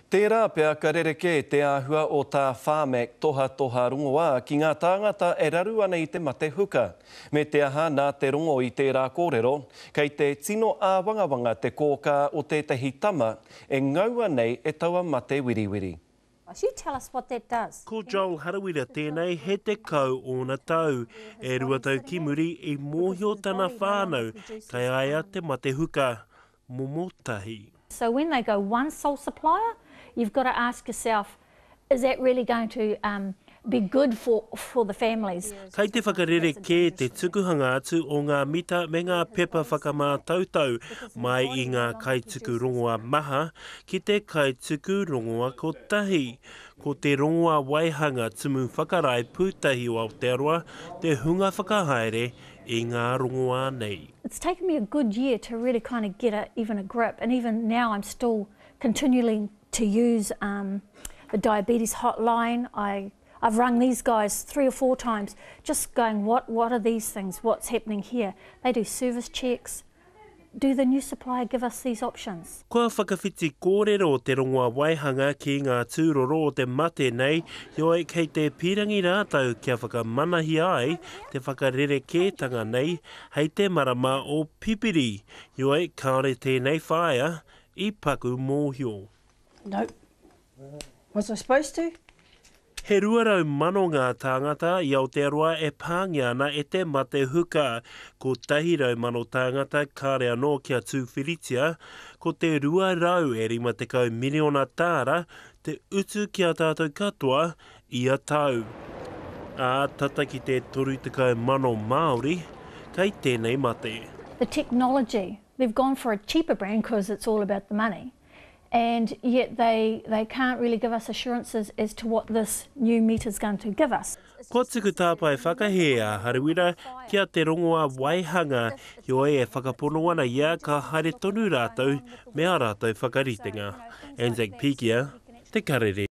Tērā pia ka rereke te āhua o tā whāmek toha rongoā ki ngā tāngata e raru ana i te mate huka. Me te aha nā te rongo i tērā kōrero, kei te tino ā-wangawanga te kōka o tētahi tama e ngaua nei e taua mate wiriwiri. You tell us what that does. Ko Joel Harawira tēnei he te kau o na tau. E rua tau ki muri i mōhio tana whānau kai aia te mate huka. Momotahi. So when they go one sole supplier, you've got to ask yourself, is that really going to be good for the families? Kei te whakarere ke te tukuhanga atu o ngā mita me ngā pepa whakamātautau mai i ngā kaituku rongoa maha ki te kaituku rongoa kotahi. Ko te rongoa waihanga tumu whakarai pūtahi o Aotearoa, te hunga whakahaere i ngā rongoa nei. It's taken me a good year to really kind of get even a grip, and even now I'm still continually to use the diabetes hotline. I've rung these guys 3 or 4 times, just going, what are these things? What's happening here? They do service checks. Do the new supplier give us these options? Kua whakawhiti kōrero o te rongoa waihanga ki ngā tūroro o te mate nei, ioi kei te pirangi rātau kia whakamanahi ai te whakarere kētanga nei, hei te marama o pipiri, ioi kaore tēnei whaia I paku mōhio. Nope. Was I supposed to? He ruarau mano ngā tāngata I Aotearoa e pāngia ana e te mate huka, ko tahirau mano tāngata kāre anō kia tūwhiritia, ko te ruarau e 50 miliona tāra te utu kia tātou katoa I a tau. A tata ki te 30 mano Māori, kei tēnei mate. The technology, they've gone for a cheaper brand because it's all about the money. And yet they can't really give us assurances as to what this new meter is going to give us. Ko tuku tāpai whakahea, Harawira, kia te rongoa waihanga, ioi e whakapono ana ia ka haere tonu rātou, mea rātou whakaritenga. Anzac Pikia, Te Karere.